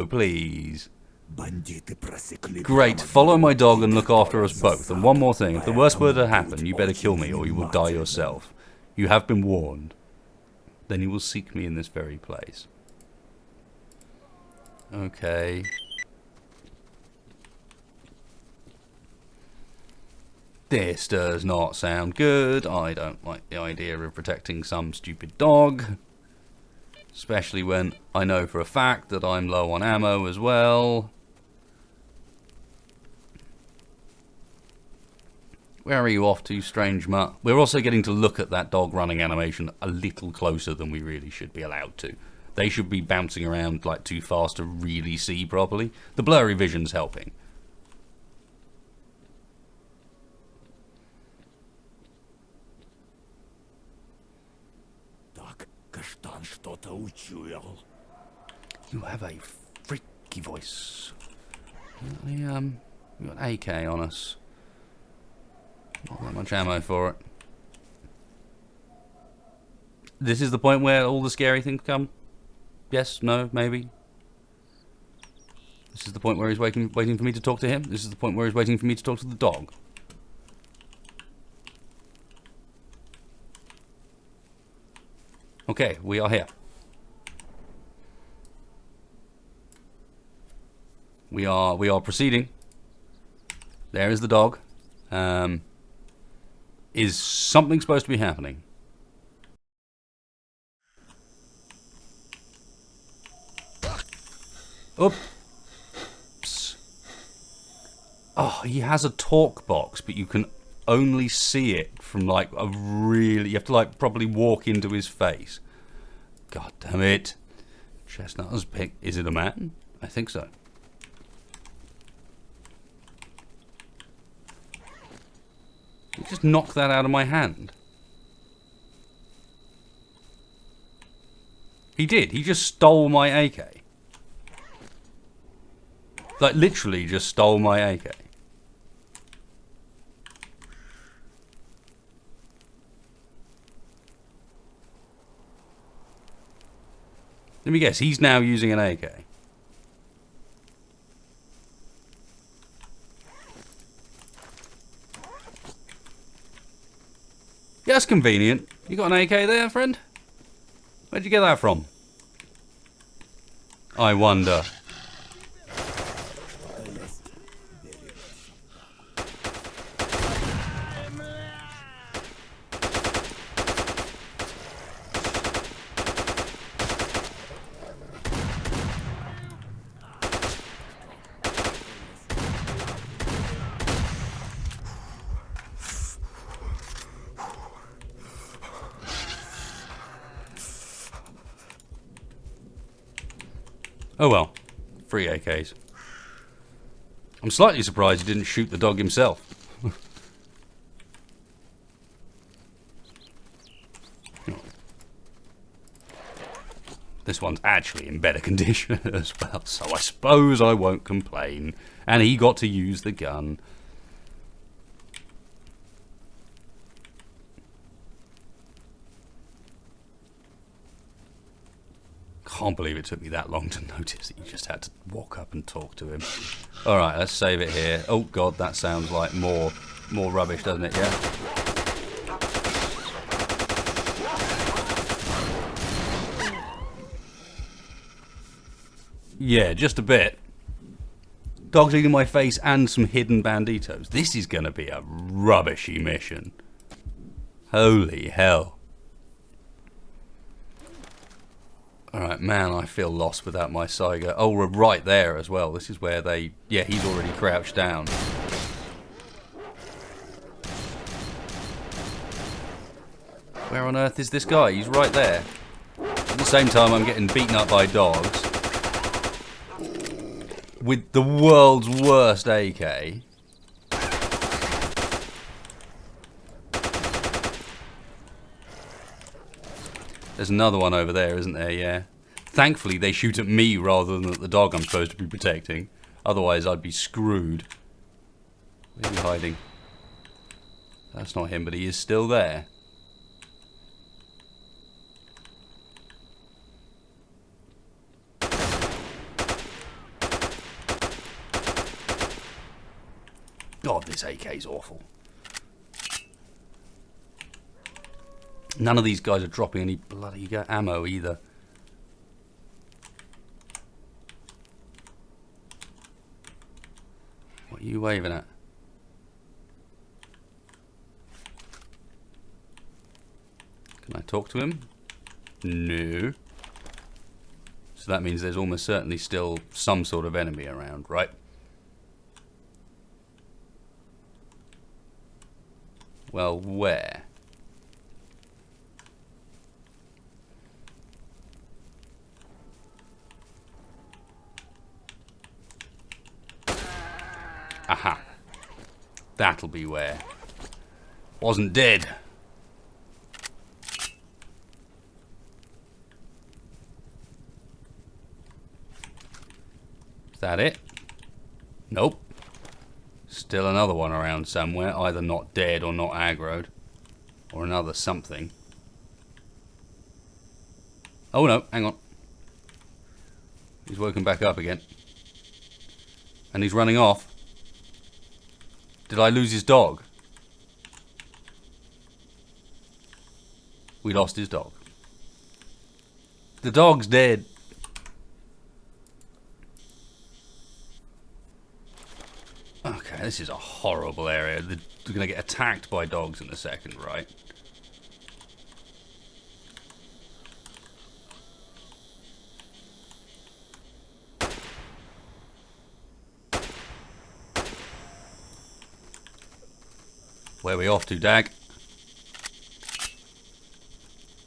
please. Great, follow my dog and look after us both. And one more thing, if the worst were to happen, you better kill me or you will die yourself. You have been warned. Then you will seek me in this very place. Okay. This does not sound good. I don't like the idea of protecting some stupid dog. Especially when I know for a fact that I'm low on ammo as well. Where are you off to, strange mutt? We're also getting to look at that dog running animation a little closer than we really should be allowed to. They should be bouncing around like too fast to really see properly. The blurry vision's helping. You have a freaky voice. We got an AK on us. Not that much ammo for it. This is the point where all the scary things come? Yes? No? Maybe? This is the point where he's waiting for me to talk to him? This is the point where he's waiting for me to talk to the dog? Okay, we are here. We are proceeding. There is the dog. Is something supposed to be happening? Oops. Oh, he has a talk box, but you can only see it from like a really... You have to like probably walk into his face. God damn it. Chestnut has picked... Is it a man? I think so. You just knocked that out of my hand. He did. He just stole my AK. Like, literally just stole my AK. Let me guess. He's now using an AK. Yeah, that's convenient. You got an AK there, friend? Where'd you get that from? I wonder. Oh well, 3 AKs. I'm slightly surprised he didn't shoot the dog himself. This one's actually in better condition as well, so I suppose I won't complain. And he got to use the gun. Can't believe it took me that long to notice that you just had to walk up and talk to him. Alright, let's save it here. Oh god, that sounds like more rubbish, doesn't it? Yeah. Yeah, just a bit. Dogs eating my face and some hidden banditos. This is going to be a rubbishy mission. Holy hell. Alright, man, I feel lost without my Saiga. Oh, we're right there as well. This is where they... Yeah, he's already crouched down. Where on earth is this guy? He's right there. At the same time, I'm getting beaten up by dogs. With the world's worst AK. There's another one over there, isn't there? Yeah. Thankfully, they shoot at me rather than at the dog I'm supposed to be protecting. Otherwise, I'd be screwed. Where's he hiding? That's not him, but he is still there. God, this AK's awful. None of these guys are dropping any bloody ammo either. you waving at? Can I talk to him? No. So that means there's almost certainly still some sort of enemy around, right? Well, where? Aha. That'll be where. Wasn't dead. Is that it? Nope. Still another one around somewhere, either not dead or not aggroed. Or another something. Oh no, hang on. He's woken back up again. And he's running off. Did I lose his dog? We lost his dog. The dog's dead. Okay, this is a horrible area. They're going to get attacked by dogs in a second, right? Where are we off to, Dag?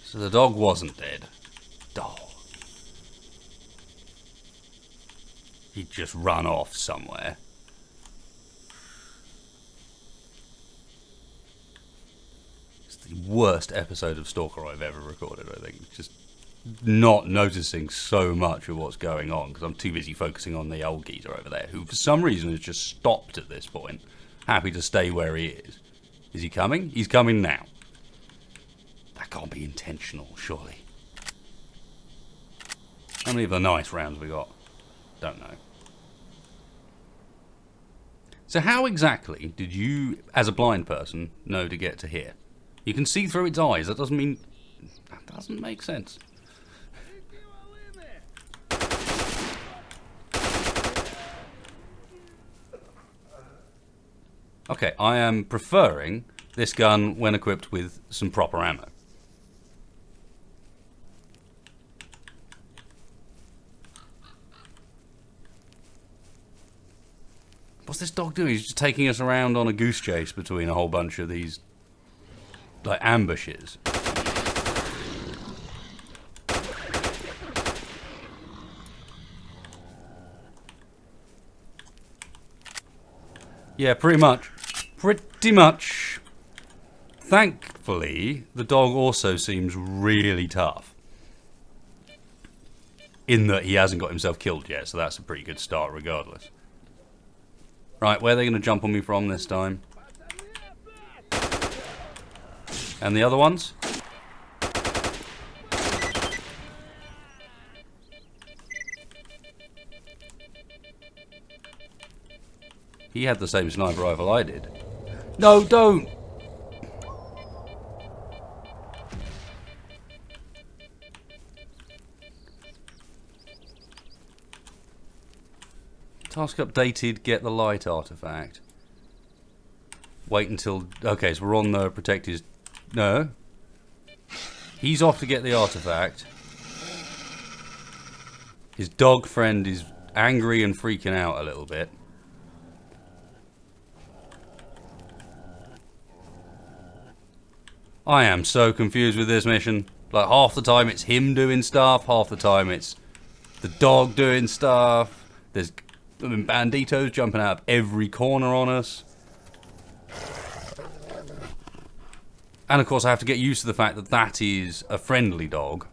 So the dog wasn't dead. Dog. He'd just run off somewhere. It's the worst episode of Stalker I've ever recorded, I think. Just not noticing so much of what's going on because I'm too busy focusing on the old geezer over there, who for some reason has just stopped at this point. Happy to stay where he is. Is he coming? He's coming now. That can't be intentional, surely. How many of the nice rounds we got? Don't know. So how exactly did you, as a blind person, know to get to here? You can see through its eyes. That doesn't mean... That doesn't make sense. Okay, I am preferring this gun when equipped with some proper ammo. What's this dog doing? He's just taking us around on a goose chase between a whole bunch of these, like, ambushes. Yeah, pretty much. Pretty much. Thankfully, the dog also seems really tough. In that he hasn't got himself killed yet, so that's a pretty good start regardless. Right, where are they going to jump on me from this time? And the other ones? He had the same sniper rifle I did. No, don't! Task updated, get the light artifact. Wait until... Okay, so we're on the protect his... No. He's off to get the artifact. His dog friend is angry and freaking out a little bit. I am so confused with this mission. Like, half the time it's him doing stuff, half the time it's the dog doing stuff. There's banditos jumping out of every corner on us. And of course I have to get used to the fact that that is a friendly dog.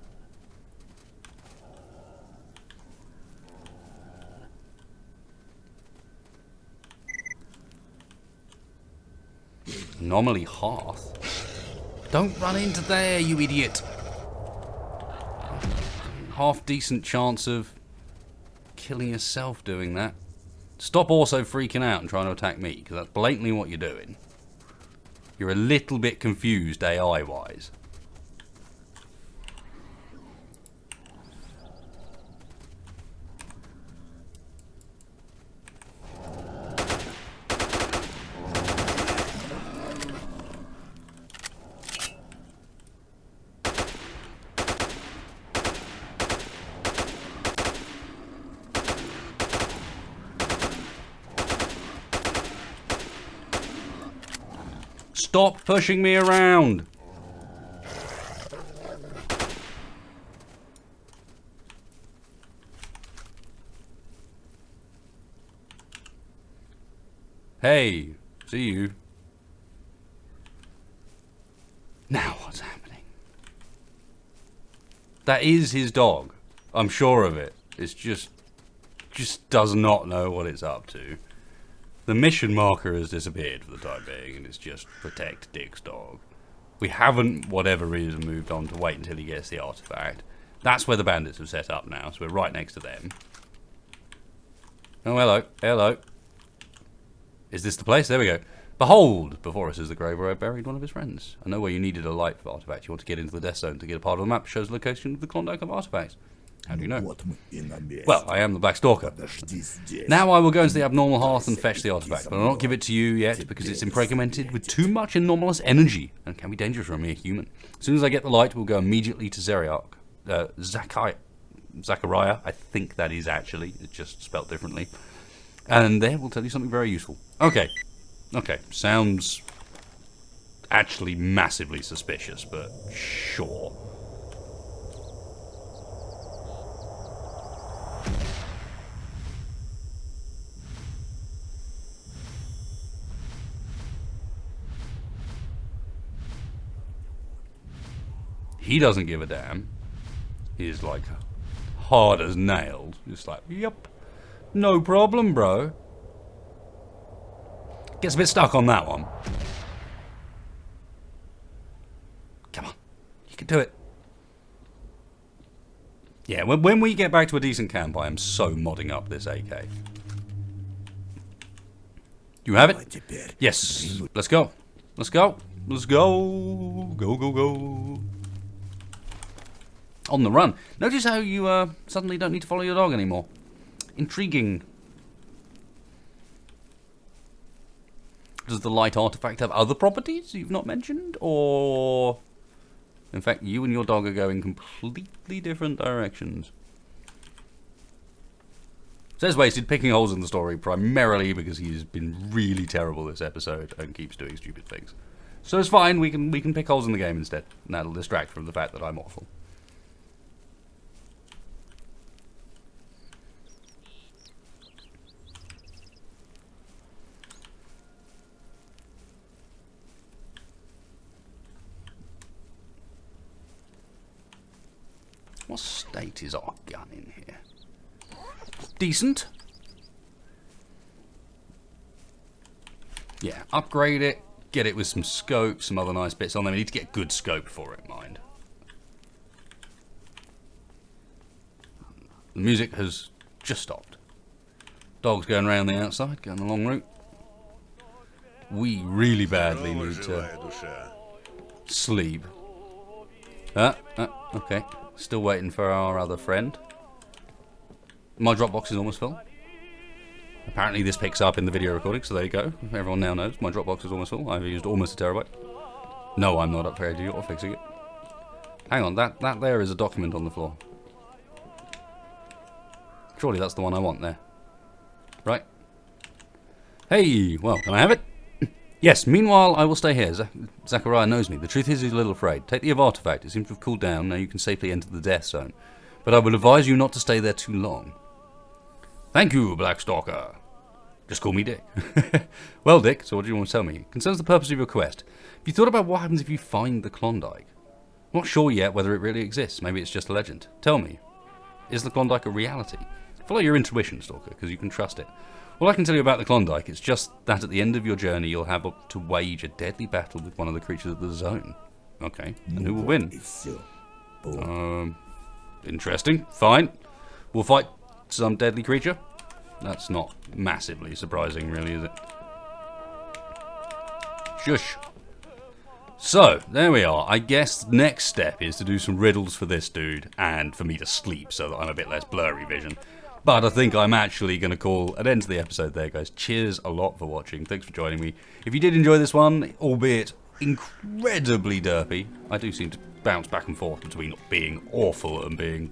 Anomaly hearth. Don't run into there, you idiot. Half decent chance of killing yourself doing that. Stop also freaking out and trying to attack me, because that's blatantly what you're doing. You're a little bit confused AI-wise. Stop pushing me around. Hey, see you. Now what's happening? That is his dog. I'm sure of it. It's just does not know what it's up to. The mission marker has disappeared for the time being, and it's just protect Dick's dog. We haven't, whatever reason, moved on to wait until he gets the artifact. That's where the bandits have set up now, so we're right next to them. Oh, hello. Hello. Is this the place? There we go. Behold! Before us is the grave where I buried one of his friends. I know where you needed a light artifact. You want to get into the death zone to get a part of the map that shows the location of the Klondike of artifacts. How do you know? Well, I am the Black Stalker. Now I will go into the abnormal hearth and fetch the artifact, but I'll not give it to you yet because it's impregnated with too much anomalous energy and can be dangerous for a mere human. As soon as I get the light, we'll go immediately to Zachariah, I think that is actually, it's just spelt differently. And there we'll tell you something very useful. Okay. Okay, sounds actually massively suspicious, but sure. He doesn't give a damn. He's like hard as nails. Just like, yep, no problem, bro. Gets a bit stuck on that one. Come on, you can do it. Yeah, when we get back to a decent camp, I am so modding up this AK. You have it? Yes. Let's go. Let's go. Let's go. Go, go, go. On the run. Notice how you suddenly don't need to follow your dog anymore. Intriguing. Does the light artifact have other properties you've not mentioned? Or, in fact, you and your dog are going completely different directions? Says Wasted, picking holes in the story primarily because he's been really terrible this episode and keeps doing stupid things. So it's fine, we can pick holes in the game instead. And that'll distract from the fact that I'm awful. What state is our gun in here? Decent. Yeah, upgrade it, get it with some scope, some other nice bits on there. We need to get good scope for it, mind. The music has just stopped. Dog's going around the outside, going the long route. We really badly need to sleep. Okay. Still waiting for our other friend. My Dropbox is almost full. Apparently this picks up in the video recording, so there you go. Everyone now knows my Dropbox is almost full. I've used almost a terabyte. No, I'm not upgrading to you or fixing it. Hang on, that there is a document on the floor. Surely that's the one I want there. Right? Hey, well, can I have it? Yes, meanwhile, I will stay here. Zachariah knows me. The truth is he's a little afraid. Take the artifact. It seems to have cooled down. Now you can safely enter the death zone. But I would advise you not to stay there too long. Thank you, Black Stalker. Just call me Dick. Well, Dick, so what do you want to tell me? It concerns the purpose of your quest. Have you thought about what happens if you find the Klondike? I'm not sure yet whether it really exists. Maybe it's just a legend. Tell me, is the Klondike a reality? Follow your intuition, Stalker, because you can trust it. All I can tell you about the Klondike is just that at the end of your journey you'll have to wage a deadly battle with one of the creatures of the zone. Okay, and who will win? Interesting. Fine. We'll fight some deadly creature. That's not massively surprising, really, is it? Shush. So, there we are. I guess the next step is to do some riddles for this dude, and for me to sleep so that I'm a bit less blurry vision. But I think I'm actually going to call an end to the episode there, guys. Cheers a lot for watching. Thanks for joining me. If you did enjoy this one, albeit incredibly derpy, I do seem to bounce back and forth between being awful and being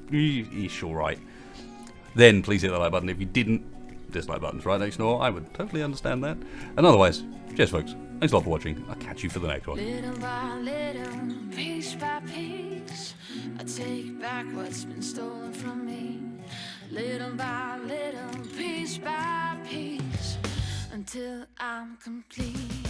ish alright, then please hit the like button. If you didn't, dislike button's right next door. I would totally understand that. And otherwise, cheers folks. Thanks a lot for watching. I'll catch you for the next one. Little by little, piece by piece, I take back what's been stolen from me. Little by little, piece by piece, until I'm complete.